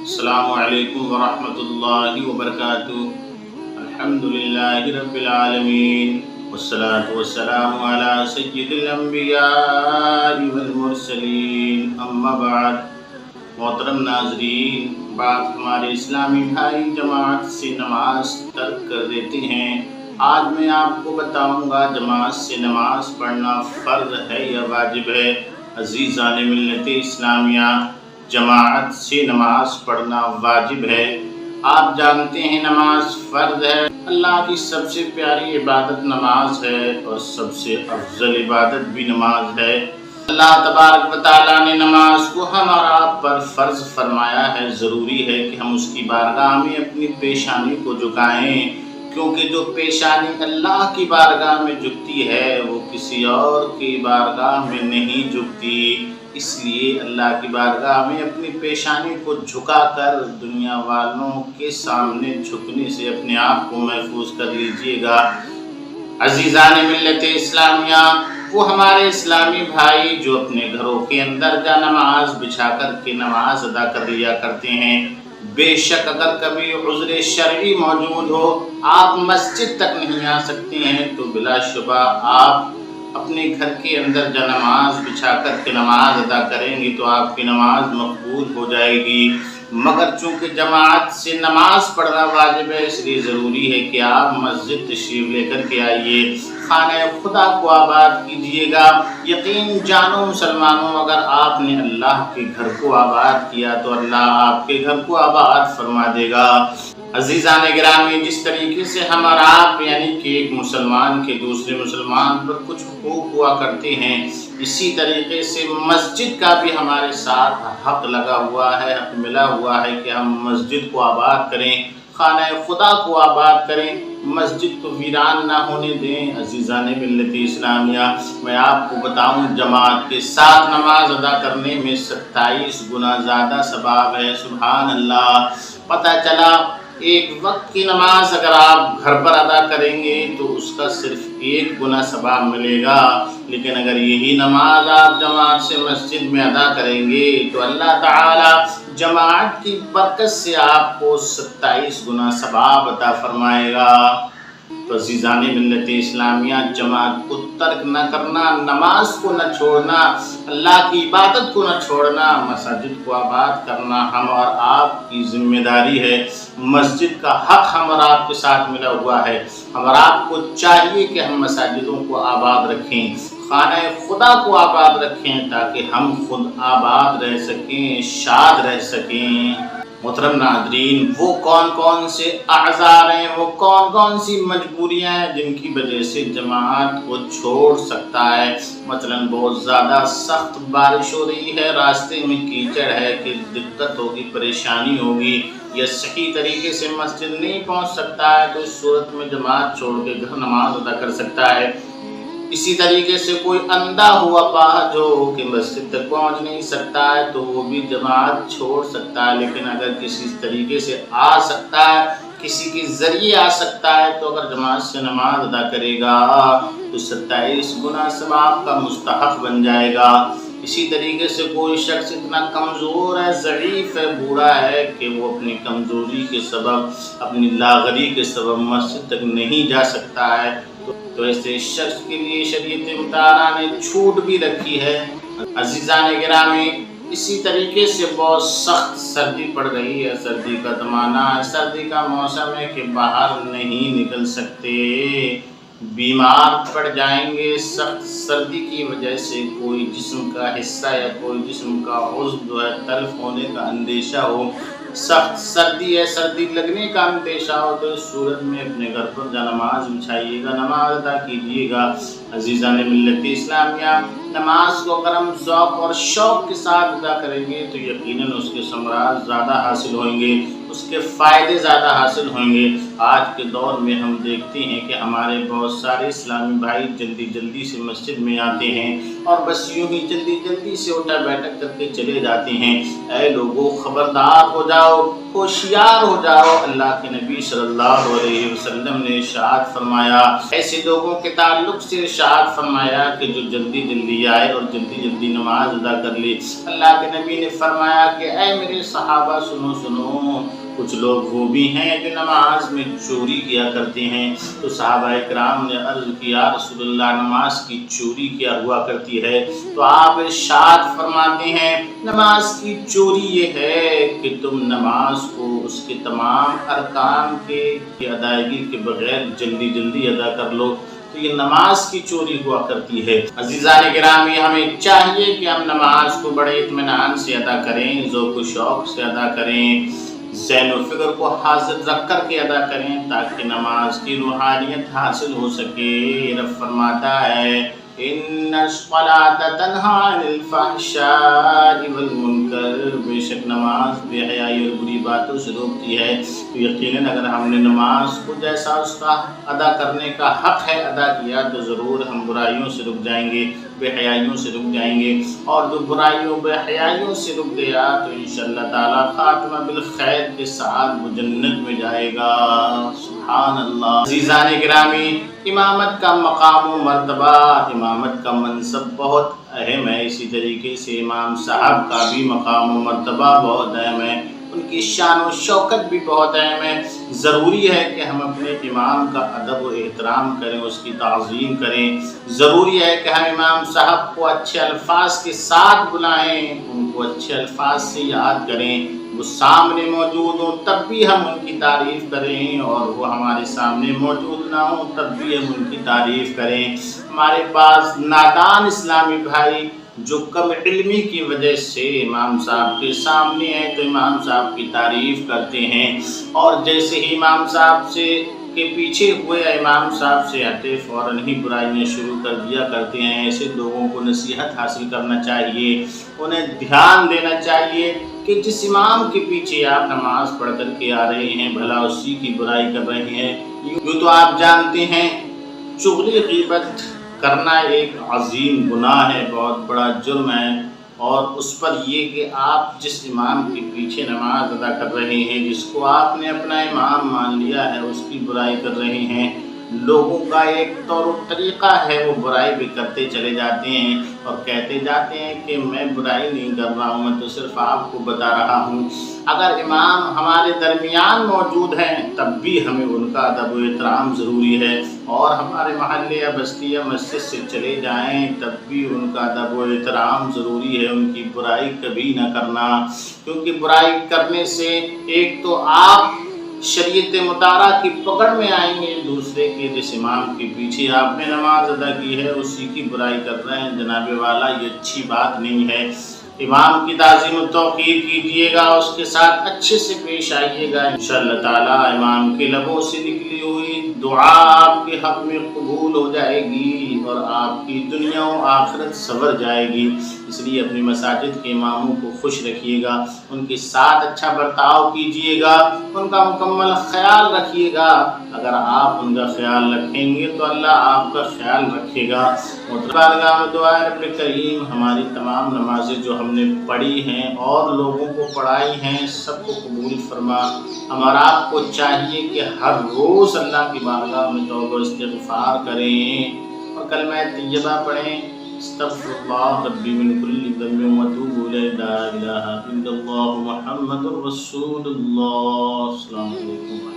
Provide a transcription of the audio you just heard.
السلام علیکم ورحمۃ اللہ وبرکاتہ۔ الحمدللہ رب العالمین والصلاة والسلام علی سید الانبیاء والمرسلین، اما بعد۔ محترم ناظرین، بعض ہمارے اسلامی بھائی جماعت سے نماز ترک کر دیتے ہیں۔ آج میں آپ کو بتاؤں گا جماعت سے نماز پڑھنا فرض ہے یا واجب ہے۔ عزیزان ملت اسلامیہ، جماعت سے نماز پڑھنا واجب ہے۔ آپ جانتے ہیں نماز فرض ہے۔ اللہ کی سب سے پیاری عبادت نماز ہے اور سب سے افضل عبادت بھی نماز ہے۔ اللہ تبارک و تعالیٰ نے نماز کو ہم اور آپ پر فرض فرمایا ہے۔ ضروری ہے کہ ہم اس کی بارگاہ میں اپنی پیشانی کو جھکائیں، کیونکہ جو پیشانی اللہ کی بارگاہ میں جھکتی ہے وہ کسی اور کی بارگاہ میں نہیں جھکتی۔ اس لیے اللہ کی بارگاہ میں اپنی پیشانی کو جھکا کر دنیا والوں کے سامنے جھکنے سے اپنے آپ کو محفوظ کر لیجئے گا۔ عزیزان ملت اسلامیہ، وہ ہمارے اسلامی بھائی جو اپنے گھروں کے اندر جا نماز بچھا کر کے نماز ادا کر لیا کرتے ہیں، بے شک اگر کبھی عذر شرعی موجود ہو، آپ مسجد تک نہیں آ سکتے ہیں، تو بلا شبہ آپ اپنے گھر کے اندر جا نماز بچھا کر کے نماز ادا کریں گے تو آپ کی نماز مقبول ہو جائے گی۔ مگر چونکہ جماعت سے نماز پڑھنا واجب ہے، اس لیے ضروری ہے کہ آپ مسجد تشریف لے کر کے آئیے، خانہ خدا کو آباد کیجیے گا۔ یقین جانو مسلمانوں، اگر آپ نے اللہ کے گھر کو آباد کیا تو اللہ آپ کے گھر کو آباد فرما دے گا۔ عزیزان گرامی، جس طریقے سے ہم اور آپ یعنی کہ ایک مسلمان کے دوسرے مسلمان پر کچھ حقوق ہوا کرتے ہیں، اسی طریقے سے مسجد کا بھی ہمارے ساتھ حق لگا ہوا ہے، حق ملا ہوا ہے کہ ہم مسجد کو آباد کریں، خانہ خدا کو آباد کریں، مسجد کو ویران نہ ہونے دیں۔ عزیزان ملت اسلامیہ، میں آپ کو بتاؤں جماعت کے ساتھ نماز ادا کرنے میں 27 گنا زیادہ ثواب ہے۔ سبحان اللہ! پتہ چلا ایک وقت کی نماز اگر آپ گھر پر ادا کریں گے تو اس کا صرف 1 گنا ثواب ملے گا، لیکن اگر یہی نماز آپ جماعت سے مسجد میں ادا کریں گے تو اللہ تعالی جماعت کی برکت سے آپ کو 27 گنا ثواب عطا فرمائے گا۔ تو عزیزان ملت اسلامیہ، جماعت کو ترک نہ کرنا، نماز کو نہ چھوڑنا، اللہ کی عبادت کو نہ چھوڑنا، مساجد کو آباد کرنا ہم اور آپ کی ذمہ داری ہے۔ مسجد کا حق ہم اور آپ کے ساتھ ملا ہوا ہے۔ ہم اور آپ کو چاہیے کہ ہم مساجدوں کو آباد رکھیں، خانہ خدا کو آباد رکھیں، تاکہ ہم خود آباد رہ سکیں، شاد رہ سکیں۔ محترم ناظرین، وہ کون کون سے اعذار ہیں، وہ کون کون سی مجبوریاں ہیں جن کی وجہ سے جماعت کو چھوڑ سکتا ہے؟ مثلا بہت زیادہ سخت بارش ہو رہی ہے، راستے میں کیچڑ ہے کہ دقت ہوگی، پریشانی ہوگی، یا صحیح طریقے سے مسجد نہیں پہنچ سکتا ہے، تو اس صورت میں جماعت چھوڑ کے گھر نماز ادا کر سکتا ہے۔ اسی طریقے سے کوئی اندھا ہوا پاہج ہو کہ مسجد تک پہنچ نہیں سکتا ہے تو وہ بھی جماعت چھوڑ سکتا ہے، لیکن اگر کسی طریقے سے آ سکتا ہے، کسی کے ذریعے آ سکتا ہے، تو اگر جماعت سے نماز ادا کرے گا تو 27 گنا ثواب کا مستحق بن جائے گا۔ اسی طریقے سے کوئی شخص اتنا کمزور ہے، ضعیف ہے، بوڑھا ہے کہ وہ اپنی کمزوری کے سبب، اپنی لاغری کے سبب مسجد تک نہیں جا سکتا ہے، تو ایسے شخص کے لیے شریعت مطالعہ نے چھوٹ بھی رکھی ہے۔ عزیزان گرامی، اسی طریقے سے بہت سخت سردی پڑ رہی ہے، سردی کا زمانہ ہے، سردی کا موسم ہے کہ باہر نہیں نکل سکتے، بیمار پڑ جائیں گے۔ سخت سردی کی وجہ سے کوئی جسم کا حصہ یا کوئی جسم کا عضو جو ہے تلف ہونے کا اندیشہ ہو، سخت سردی ہے، سردی لگنے کا اندیشہ ہو، تو اس صورت میں اپنے گھر پر جا نماز بچھائیے گا، نماز ادا کیجیے گا۔ عزیزان ملت اسلامیہ، نماز کو اگر ہم ذوق اور شوق کے ساتھ ادا کریں گے تو یقیناً اس کے ثمرات زیادہ حاصل ہوئیں گے، اس کے فائدے زیادہ حاصل ہوئیں گے۔ آج کے دور میں ہم دیکھتے ہیں کہ ہمارے بہت سارے اسلامی بھائی جلدی سے مسجد میں آتے ہیں، اور بس یوں ہی جلدی جلدی سے اٹھا بیٹھک کر کے چلے جاتے ہیں۔ اے لوگوں خبردار ہو جاؤ، ہوشیار ہو جاؤ۔ اللہ کے نبی صلی اللہ علیہ وسلم نے ارشاد فرمایا، ایسے لوگوں کے تعلق سے ارشاد فرمایا کہ جو جلدی جلدی آئے اور جلدی جلدی نماز ادا کر لے۔ اللہ کے نبی نے فرمایا کہ اے میرے صحابہ سنو سنو، کچھ لوگ وہ بھی ہیں جو نماز میں چوری کیا کرتے ہیں۔ تو صحابہ کرام نے عرض کیا یا رسول اللہ نماز کی چوری کیا ہوا کرتی ہے؟ تو آپ ارشاد فرماتے ہیں نماز کی چوری یہ ہے کہ تم نماز کو اس کے تمام ارکان کی ادائیگی کے بغیر جلدی جلدی ادا کر لو، تو یہ نماز کی چوری ہوا کرتی ہے۔ عزیزان گرامی، ہمیں چاہیے کہ ہم نماز کو بڑے اطمینان سے ادا کریں، ذوق و شوق سے ادا کریں، ذہن و فکر کو حاضر رکھ کر کے ادا کریں تاکہ نماز کی روحانیت حاصل ہو سکے۔ رب فرماتا ہے ان الصلاۃ تنہی عن الفحشاء والمنکر، بے شک نماز بے حیائی اور بری باتوں سے روکتی ہے۔ تو یقیناً اگر ہم نے نماز کو جیسا اس کا ادا کرنے کا حق ہے ادا کیا تو ضرور ہم برائیوں سے رک جائیں گے، بے حیائیوں سے رک جائیں گے، اور جو برائیوں بے حیائیوں سے رک گیا تو انشاءاللہ تعالیٰ خاتمہ بالخیر کے ساتھ وہ جنت میں جائے گا۔ سبحان اللہ۔ عزیزان گرامی، امامت کا مقام و مرتبہ، امامت کا منصب بہت اہم ہے، اسی طریقے سے امام صاحب کا بھی مقام و مرتبہ بہت اہم ہے، ان کی شان و شوکت بھی بہت اہم ہے۔ ضروری ہے کہ ہم اپنے امام کا ادب و احترام کریں، اس کی تعظیم کریں۔ ضروری ہے کہ ہم امام صاحب کو اچھے الفاظ کے ساتھ بلائیں، ان کو اچھے الفاظ سے یاد کریں۔ وہ سامنے موجود ہوں تب بھی ہم ان کی تعریف کریں، اور وہ ہمارے سامنے موجود نہ ہوں تب بھی ہم ان کی تعریف کریں۔ ہمارے پاس نادان اسلامی بھائی جو کم علمی کی وجہ سے امام صاحب کے سامنے ہیں تو امام صاحب کی تعریف کرتے ہیں، اور جیسے ہی امام صاحب سے کے پیچھے ہوئے امام صاحب سے ہٹے فوراً ہی برائیاں شروع کر دیا کرتے ہیں۔ ایسے لوگوں کو نصیحت حاصل کرنا چاہیے، انہیں دھیان دینا چاہیے کہ جس امام کے پیچھے آپ نماز پڑھ کر کے آ رہے ہیں بھلا اسی کی برائی کر رہے ہیں۔ یوں تو آپ جانتے ہیں چغلی غیبت کرنا ایک عظیم گناہ ہے، بہت بڑا جرم ہے، اور اس پر یہ کہ آپ جس امام کے پیچھے نماز ادا کر رہے ہیں، جس کو آپ نے اپنا امام مان لیا ہے، اس کی برائی کر رہے ہیں۔ لوگوں کا ایک طور و طریقہ ہے، وہ برائی بھی کرتے چلے جاتے ہیں اور کہتے جاتے ہیں کہ میں برائی نہیں کر رہا ہوں، میں تو صرف آپ کو بتا رہا ہوں۔ اگر امام ہمارے درمیان موجود ہیں تب بھی ہمیں ان کا ادب و احترام ضروری ہے، اور ہمارے محلے یا بستی یا مسجد سے چلے جائیں تب بھی ان کا ادب و احترام ضروری ہے، ان کی برائی کبھی نہ کرنا، کیونکہ برائی کرنے سے ایک تو آپ شریعت مطالعہ کی پکڑ میں آئیں گے، دوسرے کے جس امام کے پیچھے آپ نے نماز ادا کی ہے اسی کی برائی کر رہے ہیں۔ جناب والا یہ اچھی بات نہیں ہے۔ امام کی تعظیم و توقیر کیجیے گا، اس کے ساتھ اچھے سے پیش آئیے گا، انشاءاللہ تعالی امام کے لبوں سے نکلی ہوئی دعا آپ کے حق میں قبول ہو جائے گی اور آپ کی دنیا و آخرت سنور جائے گی۔ اس لیے اپنی مساجد کے اماموں کو خوش رکھیے گا، ان کے ساتھ اچھا برتاؤ کیجیے گا، ان کا مکمل خیال رکھیے گا۔ اگر آپ ان کا خیال رکھیں گے تو اللہ آپ کا خیال رکھے گا۔ بارگاہ میں دعا ہے رب کریم ہماری تمام نمازیں جو ہم نے پڑھی ہیں اور لوگوں کو پڑھائی ہیں سب کو قبول فرما۔ ہمارا آپ کو چاہیے کہ ہر روز اللہ کی بارگاہ میں توبہ استغفار کریں اور کلمہ طیبہ پڑھیں، استغفر اللہ ربی من کل ذنب واتوب الیہ، لا الہ الا اللہ محمد رسول اللہ۔ السلام علیکم۔